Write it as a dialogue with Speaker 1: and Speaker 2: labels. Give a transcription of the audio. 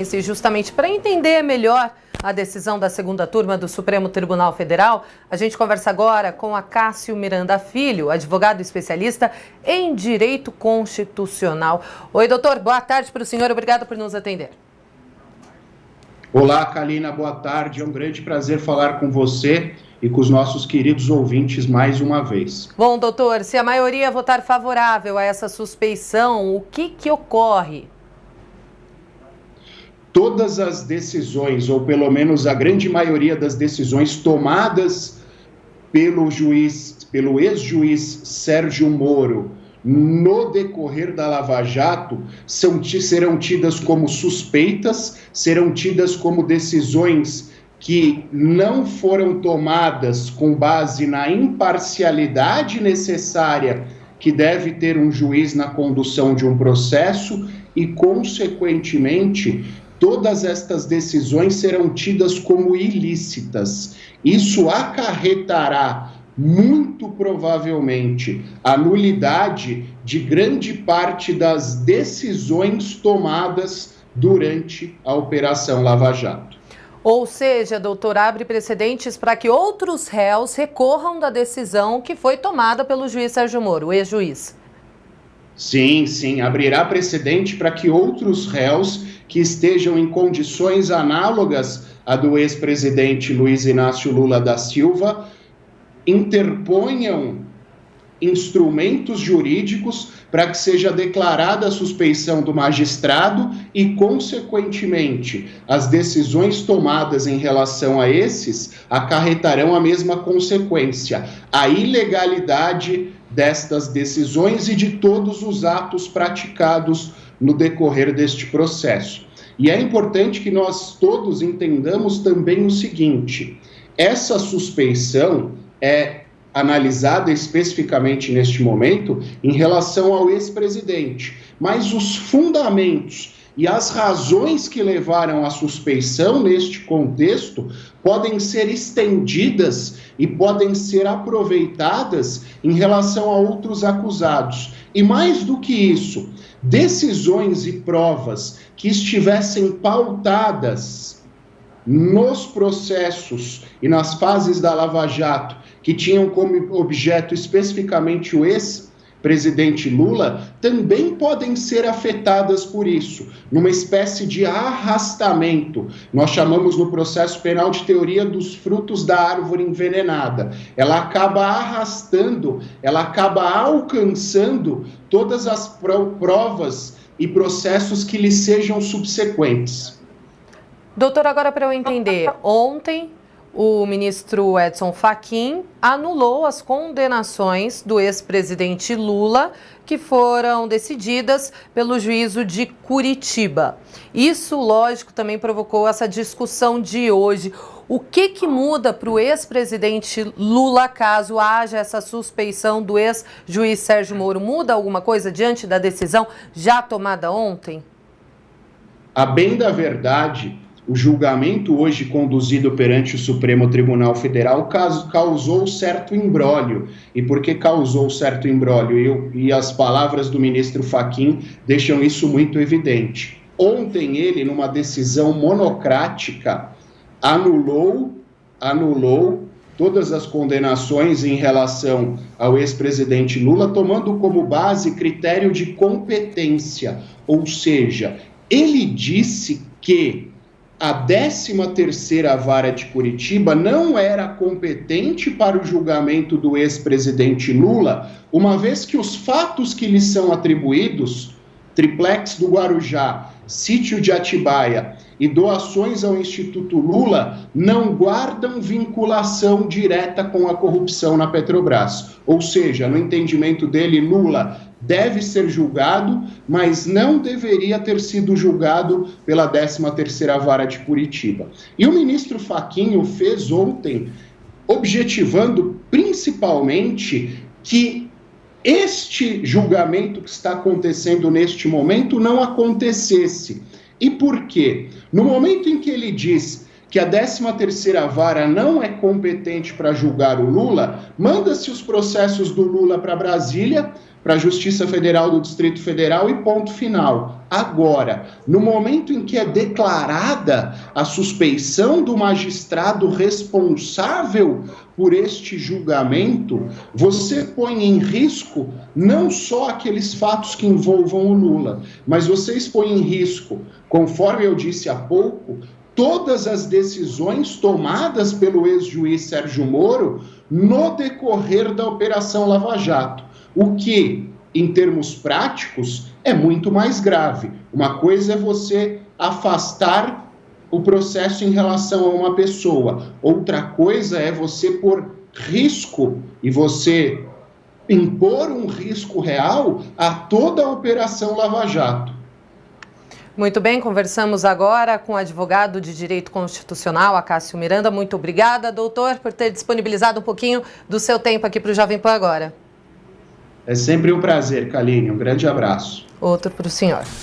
Speaker 1: Justamente para entender melhor a decisão da segunda turma do Supremo Tribunal Federal, a gente conversa agora com Acácio Miranda Filho, advogado especialista em Direito Constitucional. Oi, doutor, boa tarde para o senhor, obrigado por nos atender.
Speaker 2: Olá, Kalina, boa tarde, é um grande prazer falar com você e com os nossos queridos ouvintes mais uma vez.
Speaker 1: Bom, doutor, se a maioria votar favorável a essa suspeição, o que ocorre?
Speaker 2: Todas as decisões, ou pelo menos a grande maioria das decisões tomadas pelo ex-juiz Sérgio Moro no decorrer da Lava Jato, serão tidas como suspeitas, serão tidas como decisões que não foram tomadas com base na imparcialidade necessária que deve ter um juiz na condução de um processo e, consequentemente, todas estas decisões serão tidas como ilícitas. Isso acarretará, muito provavelmente, a nulidade de grande parte das decisões tomadas durante a Operação Lava Jato.
Speaker 1: Ou seja, doutor, abre precedentes para que outros réus recorram da decisão que foi tomada pelo juiz Sérgio Moro, o ex-juiz.
Speaker 2: Sim, abrirá precedente para que outros réus que estejam em condições análogas à do ex-presidente Luiz Inácio Lula da Silva interponham instrumentos jurídicos para que seja declarada a suspeição do magistrado e, consequentemente, as decisões tomadas em relação a esses acarretarão a mesma consequência, a ilegalidade destas decisões e de todos os atos praticados no decorrer deste processo. E é importante que nós todos entendamos também o seguinte: essa suspeição é analisada especificamente neste momento em relação ao ex-presidente, mas os fundamentos e as razões que levaram à suspeição neste contexto podem ser estendidas e podem ser aproveitadas em relação a outros acusados. E mais do que isso, decisões e provas que estivessem pautadas nos processos e nas fases da Lava Jato, que tinham como objeto especificamente o ex-presidente Lula, também podem ser afetadas por isso, numa espécie de arrastamento. Nós chamamos no processo penal de teoria dos frutos da árvore envenenada. Ela acaba arrastando, ela acaba alcançando todas as provas e processos que lhe sejam subsequentes.
Speaker 1: Doutor, agora para eu entender, ontem o ministro Edson Fachin anulou as condenações do ex-presidente Lula que foram decididas pelo juízo de Curitiba. Isso, lógico, também provocou essa discussão de hoje. O que muda para o ex-presidente Lula caso haja essa suspeição do ex-juiz Sérgio Moro? Muda alguma coisa diante da decisão já tomada ontem?
Speaker 2: A bem da verdade, o julgamento hoje conduzido perante o Supremo Tribunal Federal causou certo imbróglio. E por que causou certo imbróglio? E as palavras do ministro Fachin deixam isso muito evidente. Ontem ele, numa decisão monocrática, anulou todas as condenações em relação ao ex-presidente Lula, tomando como base critério de competência. Ou seja, ele disse que a 13ª Vara de Curitiba não era competente para o julgamento do ex-presidente Lula, uma vez que os fatos que lhe são atribuídos, triplex do Guarujá, sítio de Atibaia e doações ao Instituto Lula, não guardam vinculação direta com a corrupção na Petrobras. Ou seja, no entendimento dele, Lula deve ser julgado, mas não deveria ter sido julgado pela 13ª Vara de Curitiba. E o ministro Fachin o fez ontem, objetivando principalmente que este julgamento que está acontecendo neste momento não acontecesse. E por quê? No momento em que ele diz que a 13ª Vara não é competente para julgar o Lula, manda-se os processos do Lula para Brasília, para a Justiça Federal do Distrito Federal e ponto final. Agora, no momento em que é declarada a suspeição do magistrado responsável por este julgamento, você põe em risco não só aqueles fatos que envolvam o Lula, mas você expõe em risco, conforme eu disse há pouco, todas as decisões tomadas pelo ex-juiz Sérgio Moro no decorrer da Operação Lava Jato. O que, em termos práticos, é muito mais grave. Uma coisa é você afastar o processo em relação a uma pessoa. Outra coisa é você pôr risco e você impor um risco real a toda a Operação Lava Jato.
Speaker 1: Muito bem, conversamos agora com o advogado de Direito Constitucional, Acácio Miranda. Muito obrigada, doutor, por ter disponibilizado um pouquinho do seu tempo aqui para o Jovem Pan Agora.
Speaker 2: É sempre um prazer, Kaline. Um grande abraço.
Speaker 1: Outro para o senhor.